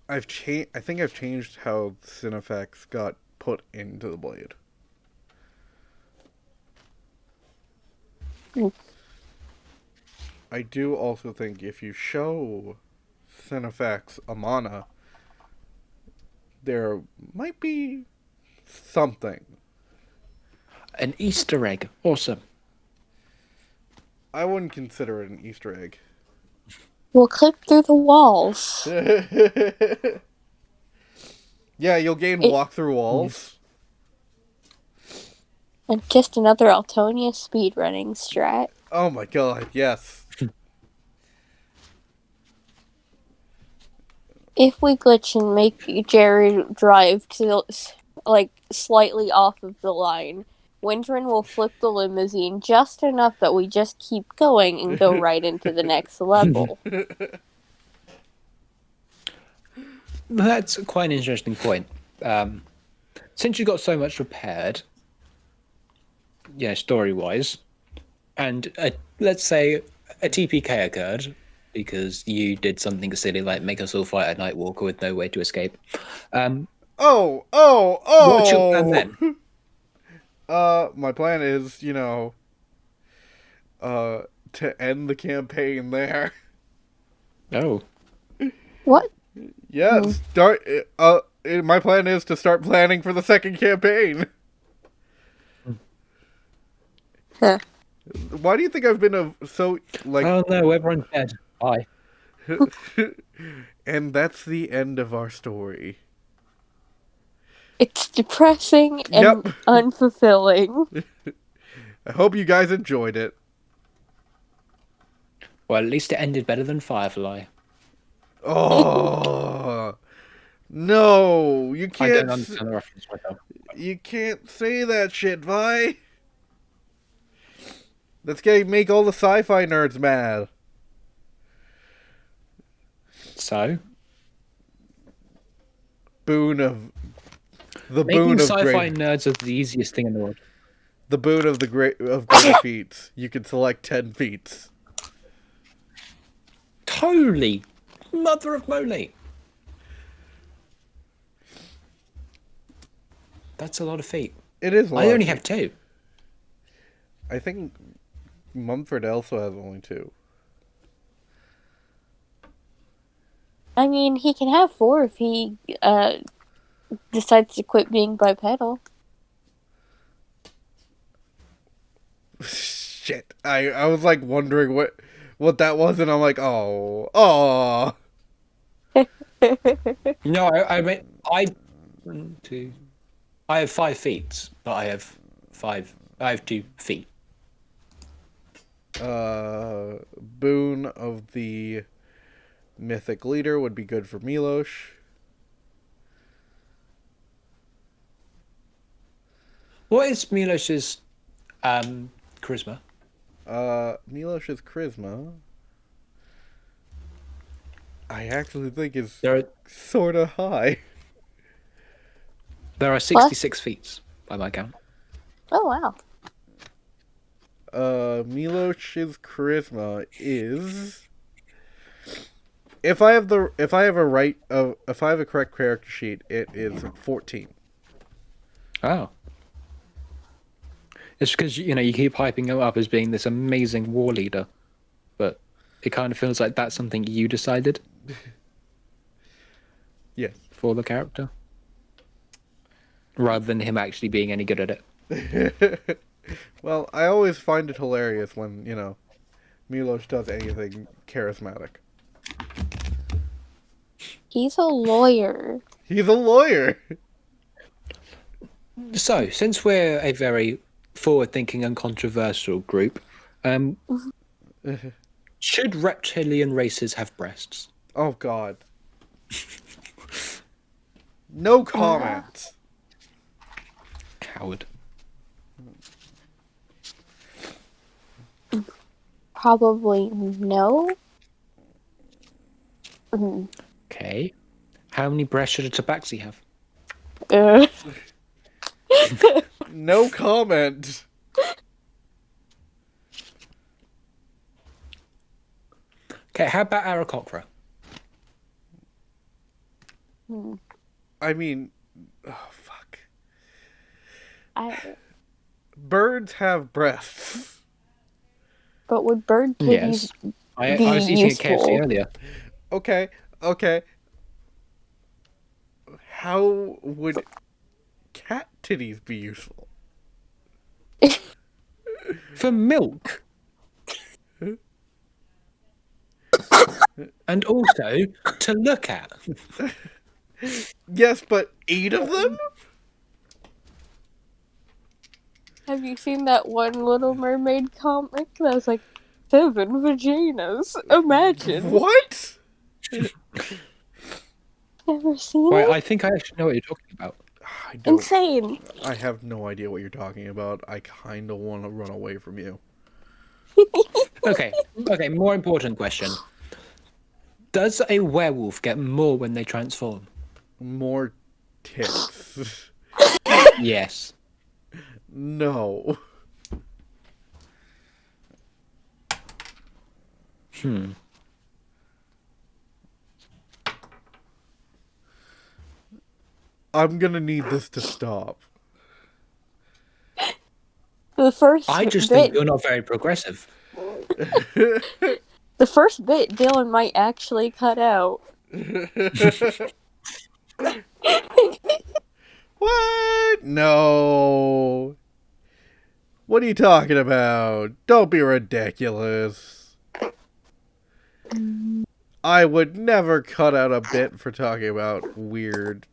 I think I've changed how Cinefax got put into the blade. I do also think if you show Cinefax Amana, there might be something. An Easter egg. Awesome. I wouldn't consider it an Easter egg. We'll clip through the walls. Yeah, you'll gain It- walk-through walls. And just another Altonia speedrunning strat. Oh my god, yes. If we glitch and make Jerry drive to, like, slightly off of the line, Windrun will flip the limousine just enough that we just keep going and go right into the next level. That's quite an interesting point. Since you got so much repaired, story-wise, and let's say a TPK occurred because you did something silly like make us all fight a Nightwalker with no way to escape. What's your plan then? My plan is, to end the campaign there. Oh. What? Yeah, my plan is to start planning for the second campaign. Huh. Why do you think I've been Oh no, everyone's dead. Bye. And that's the end of our story. It's depressing and Yep. unfulfilling. I hope you guys enjoyed it. Well, at least it ended better than Firefly. Oh no, you I can't. don't understand the reference myself. You can't say that shit, Vi. That's gonna make all the sci-fi nerds mad. So, Boon of the making boon of sci-fi great, nerds is the easiest thing in the world. the boon of the great feats. You can select 10 feats. Totally, mother of moly. That's a lot of feet. It is. I only have 2. I think Mumford also has only 2. I mean, he can have 4 if he decides to quit being bipedal. Shit, I was like wondering what that was, and I'm like, oh. No, I mean, I have 5 feet, but I have 2 feet. Boon of the mythic leader would be good for Milos. What is Milos's charisma? Milos's charisma, I actually think is sort of high. There are 66 feats by my count. Oh wow. Milos's charisma is, if I have a correct character sheet, it is 14. Oh. It's because, you keep hyping him up as being this amazing war leader, but it kind of feels like that's something you decided. Yes. For the character. Rather than him actually being any good at it. Well, I always find it hilarious when, Milos does anything charismatic. He's a lawyer. He's a lawyer. So, since we're a very forward-thinking and controversial group, should reptilian races have breasts? Oh, God. No comment. Coward. Probably no. Okay. How many breasts should a tabaxi have? No comment. Okay, how about Aarakocra? I mean, oh, fuck. I Birds have breasts. But would bird titties I be was eating useful? at KFC earlier. Okay. How would cat titties be useful? For milk. And also to look at. Yes, but 8 of them? Have you seen that one Little Mermaid comic that was like 7 vaginas? Imagine. What? Never seen Right, it? I think I actually know what you're talking about. I don't. Insane. I have no idea what you're talking about. I kind of want to run away from you. Okay, more important question. Does a werewolf get more when they transform? More tits. Yes. No. I'm gonna need this to stop. The first I just bit, think you're not very progressive. the first bit Dylan might actually cut out. What? No. What are you talking about? Don't be ridiculous. I would never cut out a bit for talking about weird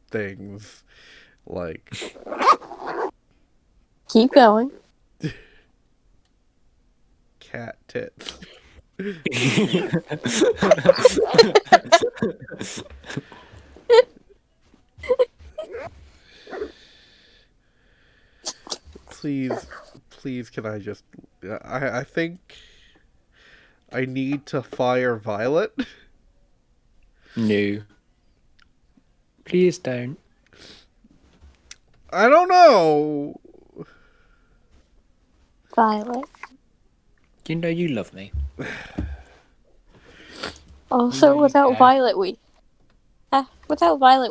things. Like, Keep going. cat tits. Please, can I just... I think I need to fire Violet. No. Please don't. I don't know. Violet. You know you love me. Also, No, you without can't. Violet,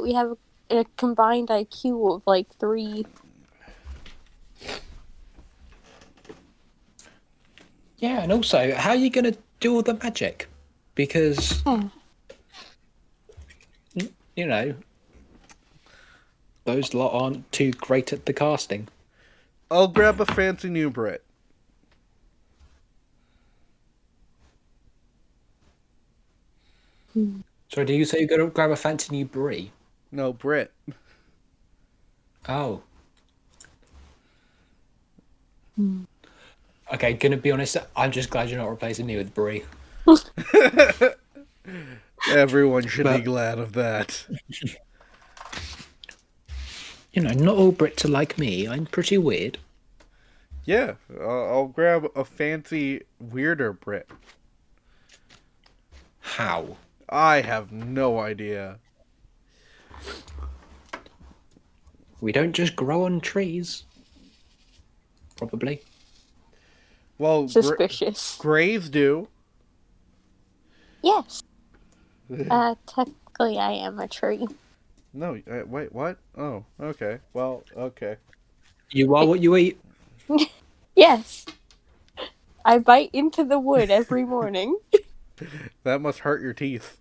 we have a combined IQ of like 3. Yeah, and also, how are you going to do all the magic? Because, you know, those lot aren't too great at the casting. I'll grab a fancy new Brit. So do you say you're going to grab a fancy new brie? No, Brit. Oh. Okay, gonna be honest, I'm just glad you're not replacing me with brie. Everyone should be But- glad of that. You know, not all Brits are like me. I'm pretty weird. Yeah, I'll grab a fancy, weirder Brit. How? I have no idea. We don't just grow on trees. Probably. Well, Suspicious. Grays do. Yes. Technically, I am a tree. No, wait, what? Oh, okay. Well, okay. You are what you eat. Yes. I bite into the wood every morning. That must hurt your teeth.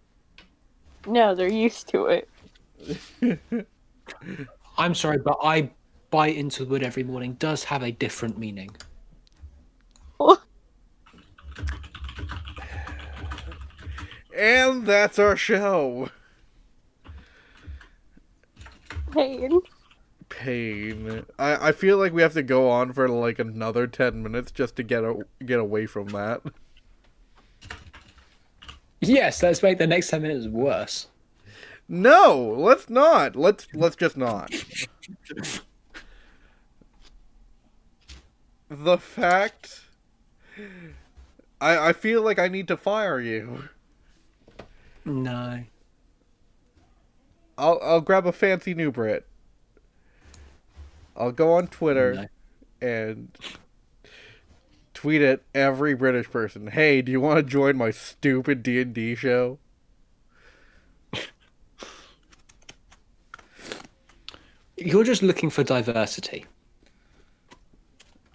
No, they're used to it. I'm sorry, but I bite into wood every morning does have a different meaning. And that's our show. Pain. Pain. I feel like we have to go on for like another 10 minutes just to get away from that. Yes, let's make the next 10 minutes worse. No, let's not. Let's just not. The fact I feel like I need to fire you. No. I'll grab a fancy new Brit. I'll go on Twitter No. and tweet at every British person, "Hey, do you want to join my stupid D&D show?" You're just looking for diversity.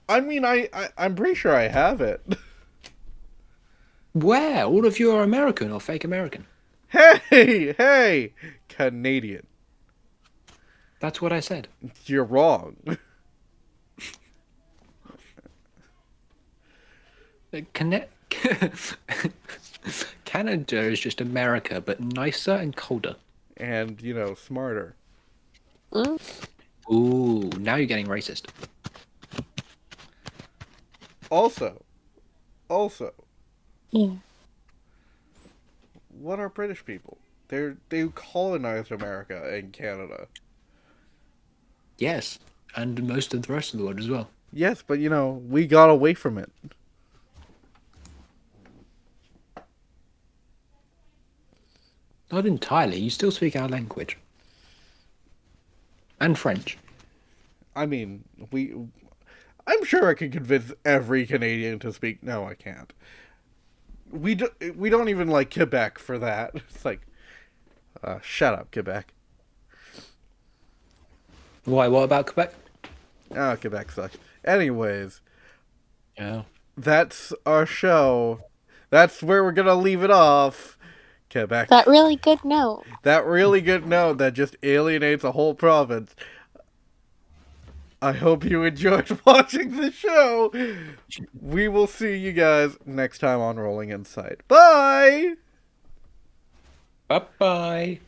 I mean, I'm pretty sure I have it. Where? All of you are American or fake American. Hey, Canadian. That's what I said. You're wrong. Canada is just America, but nicer and colder. and, smarter. Mm, Ooh, now you're getting racist. Also, yeah. what are British people? They colonized America and Canada. Yes, and most of the rest of the world as well. Yes, but we got away from it. Not entirely. You still speak our language. And French. I mean, I'm sure I can convince every Canadian to speak. No, I can't. We don't even like Quebec for that. It's like, shut up, Quebec. Why? What about Quebec? Ah, Quebec sucks. Anyways, Yeah. that's our show. That's where we're gonna leave it off. Quebec. That really good note. That really good note that just alienates a whole province. I hope you enjoyed watching the show. We will see you guys next time on Rolling Insight. Bye! Bye-bye.